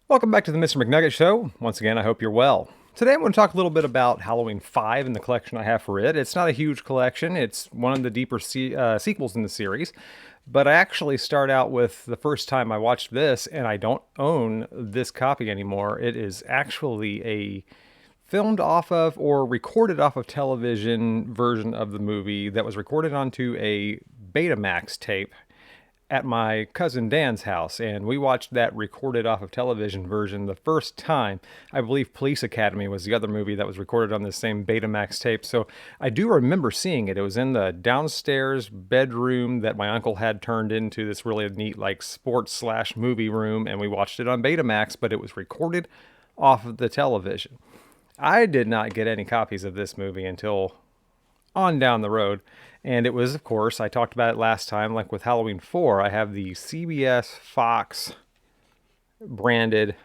Welcome back to the Mr. McNugget Show. Once again, I hope you're well. Today I'm going to talk a little bit about Halloween 5 and the collection I have for it. It's not a huge collection. It's one of the deeper sequels in the series. But I actually start out with the first time I watched this, and I don't own this copy anymore. It is actually a filmed off of or recorded off of television version of the movie that was recorded onto a Betamax tape at my cousin Dan's house, and we watched that recorded off of television version the first time. I believe Police Academy was the other movie that was recorded on the same Betamax tape, so I do remember seeing it. It was in the downstairs bedroom that my uncle had turned into this really neat like sports slash movie room, and we watched it on Betamax, but it was recorded off of the television. I did not get any copies of this movie until on down the road. And it was, of course, I talked about it last time, like with Halloween 4, I have the CBS Fox branded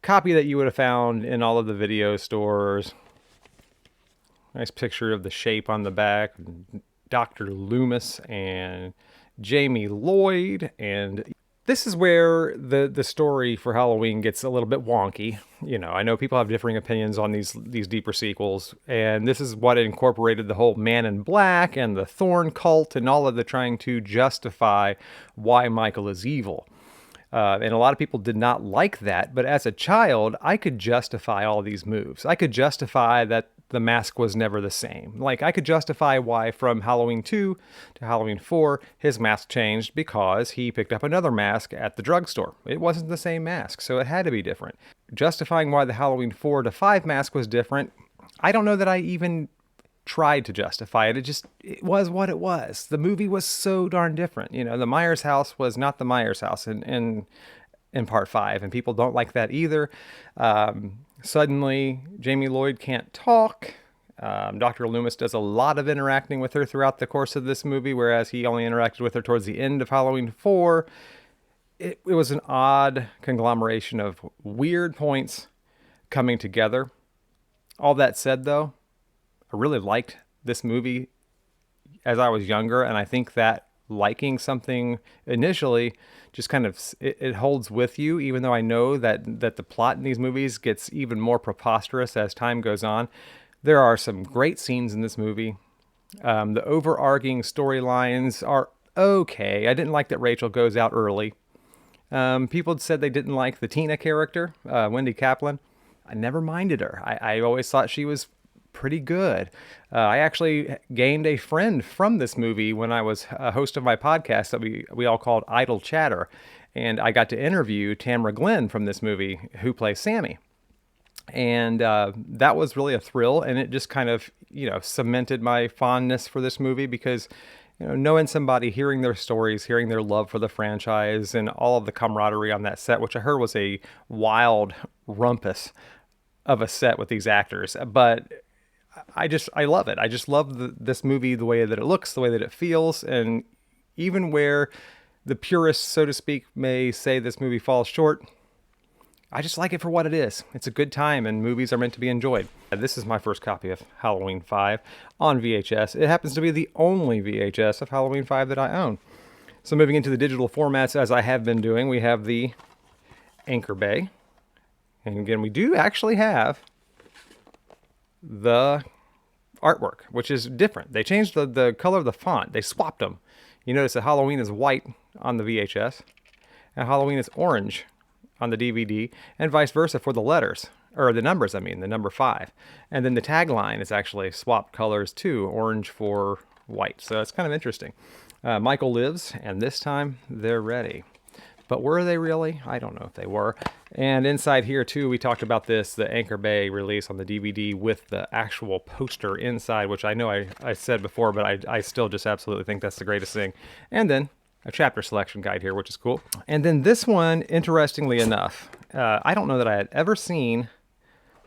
copy that you would have found in all of the video stores. Nice picture of the shape on the back, Dr. Loomis and Jamie Lloyd, and this is where the story for Halloween gets a little bit wonky. You know, I know people have differing opinions on these deeper sequels, and this is what incorporated the whole Man in Black and the Thorn cult and all of the trying to justify why Michael is evil. And a lot of people did not like that, but as a child, I could justify all these moves. I could justify that the mask was never the same. Like, I could justify why from Halloween 2 to Halloween 4, his mask changed because he picked up another mask at the drugstore. It wasn't the same mask, so it had to be different. Justifying why the Halloween 4 to 5 mask was different, I don't know that I even tried to justify it. It was what it was. The movie was so darn different. You know, the Myers house was not the Myers house in part 5, and people don't like that either. Suddenly, Jamie Lloyd can't talk. Dr. Loomis does a lot of interacting with her throughout the course of this movie, whereas he only interacted with her towards the end of Halloween 4. It was an odd conglomeration of weird points coming together. All that said, though, I really liked this movie as I was younger, and I think that liking something initially just kind of it holds with you, even though I know that the plot in these movies gets even more preposterous as time goes on. There are some great scenes in this movie. The overarching storylines are okay. I didn't like that Rachel goes out early. People said they didn't like the Tina character, Wendy Kaplan. I never minded her. I always thought she was pretty good. I actually gained a friend from this movie when I was a host of my podcast that we all called Idle Chatter. And I got to interview Tamara Glenn from this movie, who plays Sammy. And that was really a thrill. And it just kind of, cemented my fondness for this movie because, knowing somebody, hearing their stories, hearing their love for the franchise and all of the camaraderie on that set, which I heard was a wild rumpus of a set with these actors. But I love it. I just love this movie, the way that it looks, the way that it feels. And even where the purists, so to speak, may say this movie falls short, I just like it for what it is. It's a good time, and movies are meant to be enjoyed. This is my first copy of Halloween 5 on VHS. It happens to be the only VHS of Halloween 5 that I own. So moving into the digital formats, as I have been doing, we have the Anchor Bay. And again, we do actually have the artwork, which is different. They changed the color of the font. They swapped them. You notice that Halloween is white on the VHS, and Halloween is orange on the DVD, and vice versa for the letters, or the numbers, the number 5. And then the tagline is actually swapped colors too, orange for white. So it's kind of interesting. Michael lives, and this time they're ready. But were they really? I don't know if they were. And inside here, too, we talked about this, the Anchor Bay release on the DVD with the actual poster inside, which I know I said before, but I still just absolutely think that's the greatest thing. And then a chapter selection guide here, which is cool. And then this one, interestingly enough, I don't know that I had ever seen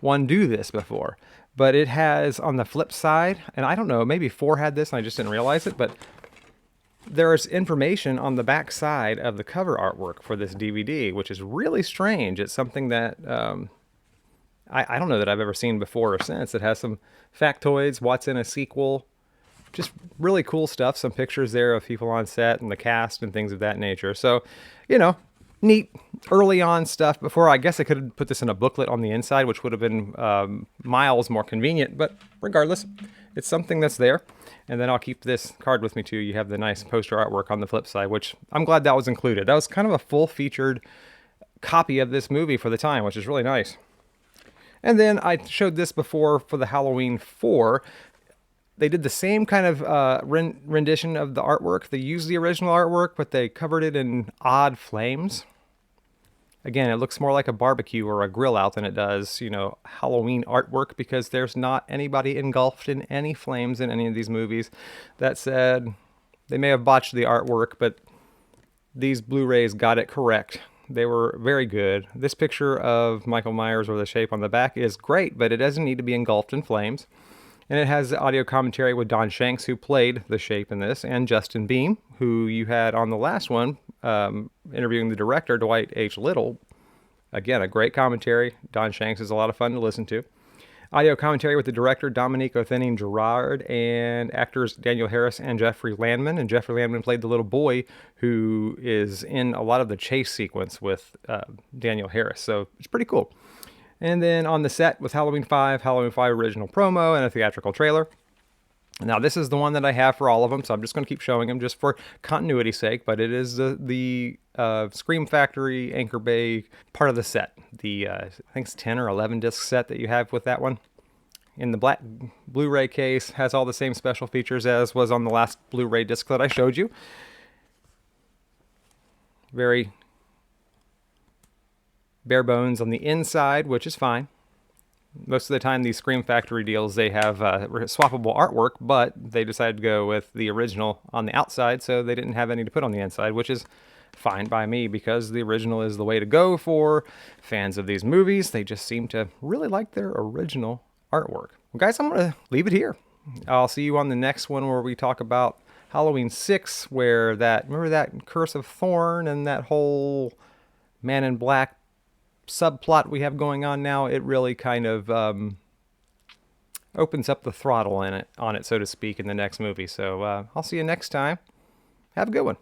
one do this before, but it has on the flip side, and I don't know, maybe 4 had this and I just didn't realize it, but there's information on the back side of the cover artwork for this DVD, which is really strange. It's something that I don't know that I've ever seen before or since. It has some factoids, what's in a sequel, just really cool stuff. Some pictures there of people on set and the cast and things of that nature. So, neat early on stuff before. I guess I could have put this in a booklet on the inside, which would have been miles more convenient. But regardless, it's something that's there. And then I'll keep this card with me too. You have the nice poster artwork on the flip side, which I'm glad that was included. That was kind of a full-featured copy of this movie for the time, which is really nice. And then I showed this before for the Halloween 4. They did the same kind of rendition of the artwork. They used the original artwork, but they covered it in odd flames. Again, it looks more like a barbecue or a grill out than it does, Halloween artwork, because there's not anybody engulfed in any flames in any of these movies. That said, they may have botched the artwork, but these Blu-rays got it correct. They were very good. This picture of Michael Myers or the shape on the back is great, but it doesn't need to be engulfed in flames. And it has audio commentary with Don Shanks, who played the shape in this, and Justin Beam, who you had on the last one, interviewing the director, Dwight H. Little. Again, a great commentary. Don Shanks is a lot of fun to listen to. Audio commentary with the director, Dominique Othanin-Girard, and actors Daniel Harris and Jeffrey Landman. And Jeffrey Landman played the little boy who is in a lot of the chase sequence with Daniel Harris. So it's pretty cool. And then on the set with Halloween 5 original promo and a theatrical trailer. Now this is the one that I have for all of them, so I'm just going to keep showing them just for continuity's sake, but it is the Scream Factory Anchor Bay part of the set. The, I think it's 10 or 11 disc set that you have with that one. In the black Blu-ray case, has all the same special features as was on the last Blu-ray disc that I showed you. Very bare bones on the inside, which is fine. Most of the time, these Scream Factory deals, they have swappable artwork, but they decided to go with the original on the outside, so they didn't have any to put on the inside, which is fine by me because the original is the way to go for fans of these movies. They just seem to really like their original artwork. Well, guys, I'm going to leave it here. I'll see you on the next one where we talk about Halloween 6, where remember that Curse of Thorn and that whole Man in Black subplot we have going on now? It really kind of opens up the throttle on it, so to speak, in the next movie. So I'll see you next time. Have a good one.